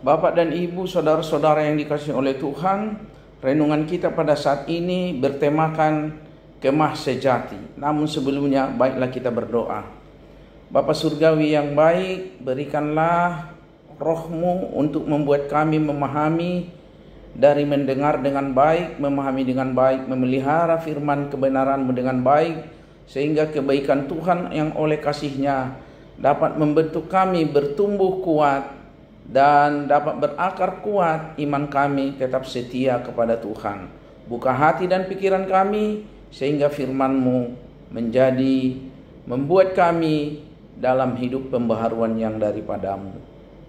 Bapak dan Ibu, saudara-saudara yang dikasihi oleh Tuhan, renungan kita pada saat ini bertemakan kemah sejati. Namun sebelumnya, baiklah kita berdoa. Bapa Surgawi yang baik, berikanlah roh-Mu untuk membuat kami memahami dari mendengar dengan baik, memahami dengan baik, memelihara firman kebenaran-Mu dengan baik, sehingga kebaikan Tuhan yang oleh kasih-Nya dapat membentuk kami bertumbuh kuat dan dapat berakar kuat iman kami tetap setia kepada Tuhan. Buka hati dan pikiran kami sehingga firman-Mu membuat kami dalam hidup pembaharuan yang daripada-Mu.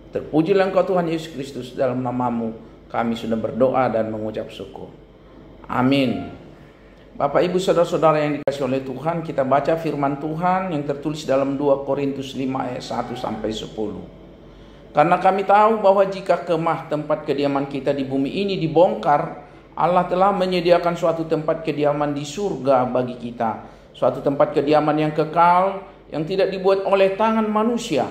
Terpujilah Engkau Tuhan Yesus Kristus, dalam nama-Mu kami sudah berdoa dan mengucap syukur. Amin. Bapak Ibu saudara-saudara yang dikasihi oleh Tuhan, kita baca firman Tuhan yang tertulis dalam 2 Korintus 5 ayat 1 sampai 10. Karena kami tahu bahwa jika kemah tempat kediaman kita di bumi ini dibongkar, Allah telah menyediakan suatu tempat kediaman di surga bagi kita. Suatu tempat kediaman yang kekal, yang tidak dibuat oleh tangan manusia.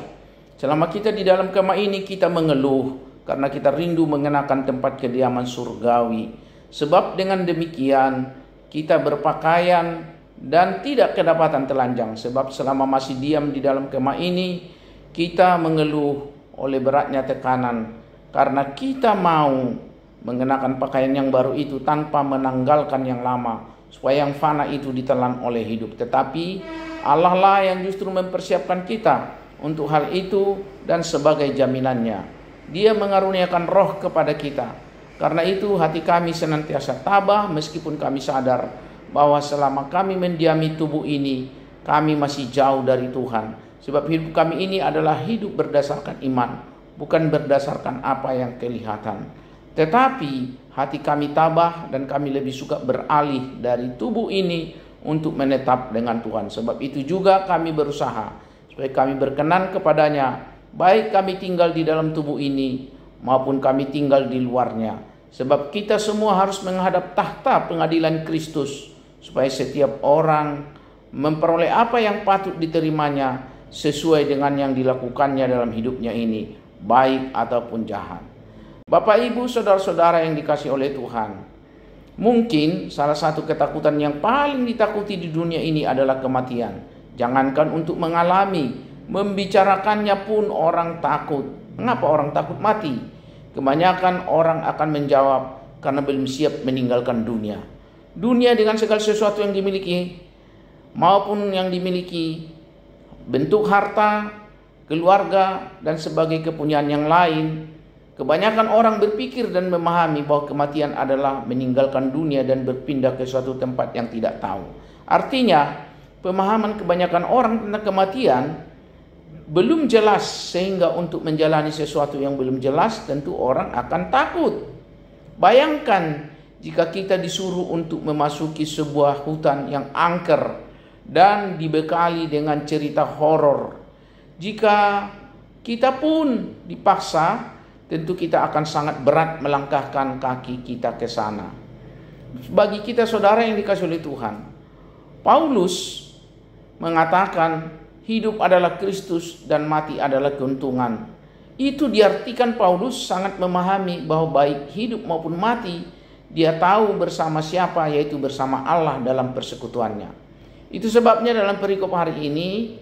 Selama kita di dalam kemah ini, kita mengeluh karena kita rindu mengenakan tempat kediaman surgawi. Sebab dengan demikian, kita berpakaian dan tidak kedapatan telanjang. Sebab selama masih diam di dalam kemah ini, kita mengeluh oleh beratnya tekanan, karena kita mau mengenakan pakaian yang baru itu tanpa menanggalkan yang lama, supaya yang fana itu ditelan oleh hidup. Tetapi Allah lah yang justru mempersiapkan kita untuk hal itu, dan sebagai jaminannya Dia mengaruniakan roh kepada kita. Karena itu hati kami senantiasa tabah meskipun kami sadar bahwa selama kami mendiami tubuh ini, kami masih jauh dari Tuhan. Sebab hidup kami ini adalah hidup berdasarkan iman, bukan berdasarkan apa yang kelihatan. Tetapi hati kami tabah dan kami lebih suka beralih dari tubuh ini untuk menetap dengan Tuhan. Sebab itu juga kami berusaha supaya kami berkenan kepadanya, baik kami tinggal di dalam tubuh ini maupun kami tinggal di luarnya. Sebab kita semua harus menghadap tahta pengadilan Kristus, supaya setiap orang memperoleh apa yang patut diterimanya sesuai dengan yang dilakukannya dalam hidupnya ini, baik ataupun jahat. Bapak Ibu saudara-saudara yang dikasihi oleh Tuhan, mungkin salah satu ketakutan yang paling ditakuti di dunia ini adalah kematian. Jangankan untuk mengalami, membicarakannya pun orang takut. Mengapa orang takut mati? Kebanyakan orang akan menjawab karena belum siap meninggalkan dunia. Dunia dengan segala sesuatu yang dimiliki maupun yang dimiliki, bentuk harta, keluarga, dan sebagai kepunyaan yang lain. Kebanyakan orang berpikir dan memahami bahwa kematian adalah meninggalkan dunia dan berpindah ke suatu tempat yang tidak tahu. Artinya, pemahaman kebanyakan orang tentang kematian belum jelas, sehingga untuk menjalani sesuatu yang belum jelas tentu orang akan takut. Bayangkan jika kita disuruh untuk memasuki sebuah hutan yang angker dan dibekali dengan cerita horor. Jika kita pun dipaksa, tentu kita akan sangat berat melangkahkan kaki kita ke sana. Bagi kita saudara yang dikasihi oleh Tuhan, Paulus mengatakan hidup adalah Kristus dan mati adalah keuntungan. Itu diartikan Paulus sangat memahami bahwa baik hidup maupun mati, dia tahu bersama siapa, yaitu bersama Allah dalam persekutuannya. Itu sebabnya dalam perikop hari ini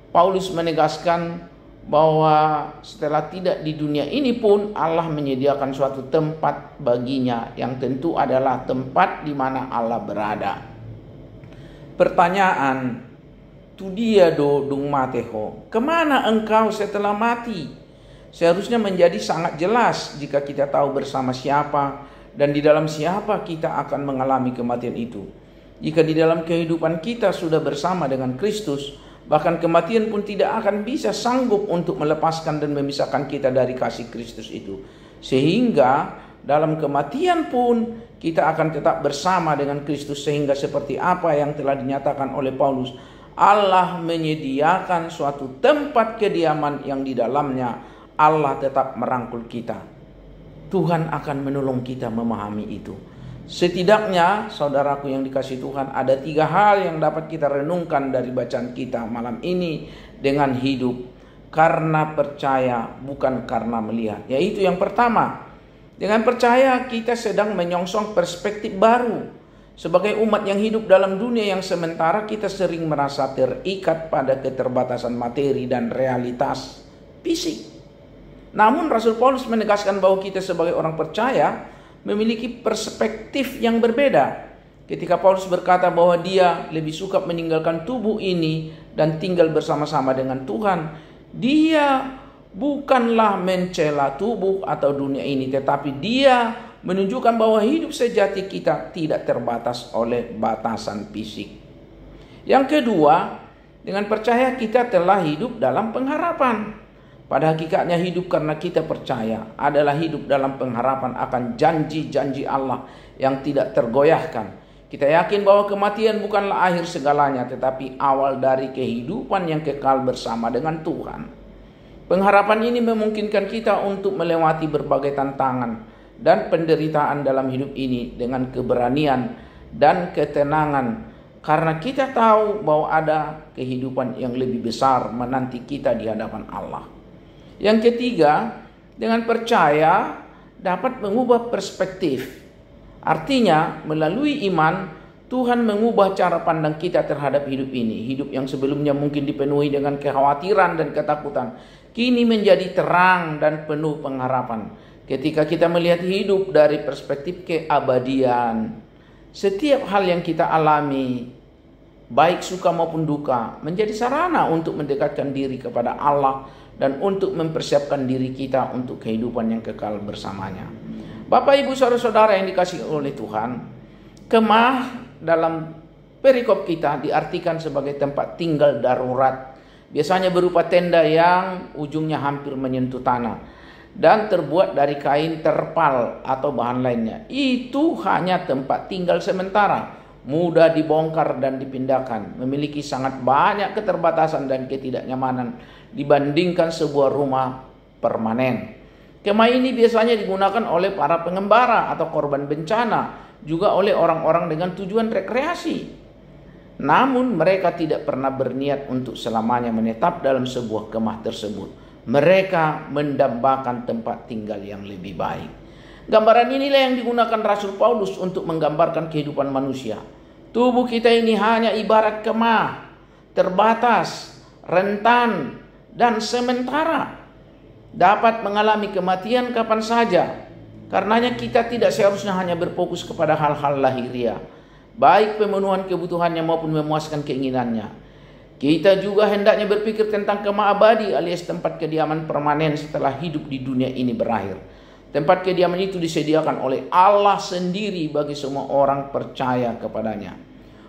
Paulus menegaskan bahwa setelah tidak di dunia ini pun Allah menyediakan suatu tempat baginya, yang tentu adalah tempat di mana Allah berada. Pertanyaan, tu dia dung mateho, kemana engkau setelah mati? Seharusnya menjadi sangat jelas jika kita tahu bersama siapa dan di dalam siapa kita akan mengalami kematian itu. Jika di dalam kehidupan kita sudah bersama dengan Kristus, bahkan kematian pun tidak akan bisa sanggup untuk melepaskan dan memisahkan kita dari kasih Kristus itu. Sehingga dalam kematian pun kita akan tetap bersama dengan Kristus, sehingga seperti apa yang telah dinyatakan oleh Paulus, Allah menyediakan suatu tempat kediaman yang di dalamnya Allah tetap merangkul kita. Tuhan akan menolong kita memahami itu. Setidaknya saudaraku yang dikasihi Tuhan, ada 3 hal yang dapat kita renungkan dari bacaan kita malam ini dengan hidup. karena percaya, bukan karena melihat. Yaitu yang pertama, dengan percaya kita sedang menyongsong perspektif baru. Sebagai umat yang hidup dalam dunia yang sementara, kita sering merasa terikat pada keterbatasan materi dan realitas fisik. Namun Rasul Paulus menegaskan bahwa kita sebagai orang percaya memiliki perspektif yang berbeda. Ketika Paulus berkata bahwa dia lebih suka meninggalkan tubuh ini dan tinggal bersama-sama dengan Tuhan, dia bukanlah mencela tubuh atau dunia ini, tetapi dia menunjukkan bahwa hidup sejati kita tidak terbatas oleh batasan fisik. Yang kedua, dengan percaya kita telah hidup dalam pengharapan. Pada hakikatnya hidup karena kita percaya adalah hidup dalam pengharapan akan janji-janji Allah yang tidak tergoyahkan. Kita yakin bahwa kematian bukanlah akhir segalanya, tetapi awal dari kehidupan yang kekal bersama dengan Tuhan. Pengharapan ini memungkinkan kita untuk melewati berbagai tantangan dan penderitaan dalam hidup ini dengan keberanian dan ketenangan, karena kita tahu bahwa ada kehidupan yang lebih besar menanti kita di hadapan Allah. Yang ketiga, dengan percaya dapat mengubah perspektif. Artinya, melalui iman, Tuhan mengubah cara pandang kita terhadap hidup ini. Hidup yang sebelumnya mungkin dipenuhi dengan kekhawatiran dan ketakutan, kini menjadi terang dan penuh pengharapan. Ketika kita melihat hidup dari perspektif keabadian, setiap hal yang kita alami, baik suka maupun duka, menjadi sarana untuk mendekatkan diri kepada Allah dan untuk mempersiapkan diri kita untuk kehidupan yang kekal bersamanya. Bapak, Ibu, saudara-saudara yang dikasihi oleh Tuhan, kemah dalam perikop kita diartikan sebagai tempat tinggal darurat. Biasanya berupa tenda yang ujungnya hampir menyentuh tanah dan terbuat dari kain terpal atau bahan lainnya. Itu hanya tempat tinggal sementara, mudah dibongkar dan dipindahkan, memiliki sangat banyak keterbatasan dan ketidaknyamanan dibandingkan sebuah rumah permanen. Kemah ini biasanya digunakan oleh para pengembara atau korban bencana, juga oleh orang-orang dengan tujuan rekreasi. Namun mereka tidak pernah berniat untuk selamanya menetap dalam sebuah kemah tersebut. Mereka mendambakan tempat tinggal yang lebih baik. Gambaran inilah yang digunakan Rasul Paulus untuk menggambarkan kehidupan manusia. Tubuh kita ini hanya ibarat kemah, terbatas, rentan, dan sementara. Dapat mengalami kematian kapan saja. Karenanya kita tidak seharusnya hanya berfokus kepada hal-hal lahiriah, baik pemenuhan kebutuhannya maupun memuaskan keinginannya. Kita juga hendaknya berpikir tentang kemah abadi alias tempat kediaman permanen setelah hidup di dunia ini berakhir. Tempat kediaman itu disediakan oleh Allah sendiri bagi semua orang percaya kepadanya.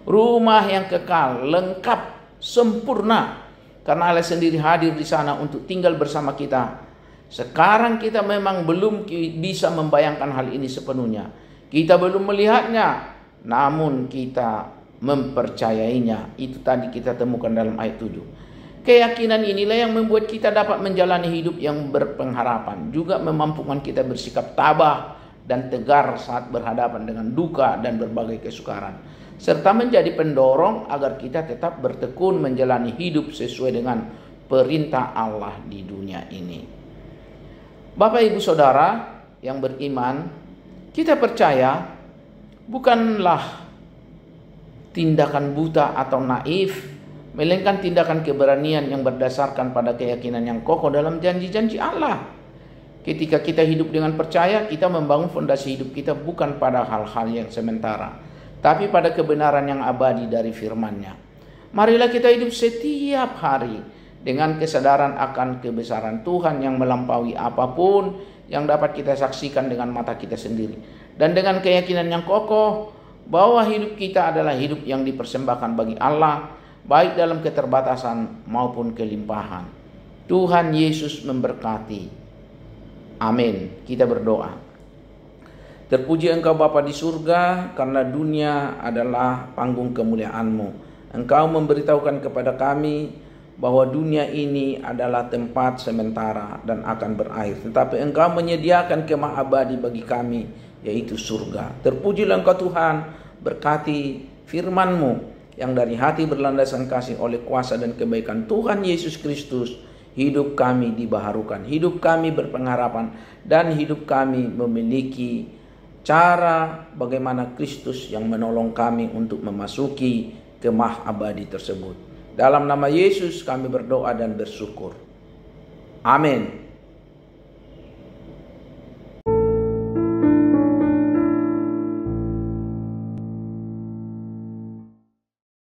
Rumah yang kekal, lengkap, sempurna, karena Allah sendiri hadir di sana untuk tinggal bersama kita. Sekarang kita memang belum bisa membayangkan hal ini sepenuhnya. Kita belum melihatnya, namun kita mempercayainya. Itu tadi kita temukan dalam ayat 7. Keyakinan inilah yang membuat kita dapat menjalani hidup yang berpengharapan, juga memampukan kita bersikap tabah dan tegar saat berhadapan dengan duka dan berbagai kesukaran, serta menjadi pendorong agar kita tetap bertekun menjalani hidup sesuai dengan perintah Allah di dunia ini. Bapak, Ibu, saudara yang beriman, kita percaya bukanlah tindakan buta atau naif, melainkan tindakan keberanian yang berdasarkan pada keyakinan yang kokoh dalam janji-janji Allah. Ketika kita hidup dengan percaya, kita membangun fondasi hidup kita bukan pada hal-hal yang sementara, tapi pada kebenaran yang abadi dari firman-Nya. Marilah kita hidup setiap hari dengan kesadaran akan kebesaran Tuhan yang melampaui apapun yang dapat kita saksikan dengan mata kita sendiri, dan dengan keyakinan yang kokoh bahwa hidup kita adalah hidup yang dipersembahkan bagi Allah, baik dalam keterbatasan maupun kelimpahan. Tuhan Yesus memberkati. Amin. Kita berdoa. Terpuji Engkau Bapa di surga, karena dunia adalah panggung kemuliaan-Mu. Engkau memberitahukan kepada kami bahwa dunia ini adalah tempat sementara dan akan berakhir, tetapi Engkau menyediakan kemah abadi bagi kami, yaitu surga. Terpujilah Engkau Tuhan, berkati firman-Mu yang dari hati berlandaskan kasih oleh kuasa dan kebaikan Tuhan Yesus Kristus hidup kami dibaharukan, hidup kami berpengharapan, dan hidup kami memiliki cara bagaimana Kristus yang menolong kami untuk memasuki kemah abadi tersebut. Dalam nama Yesus kami berdoa dan bersyukur. Amin.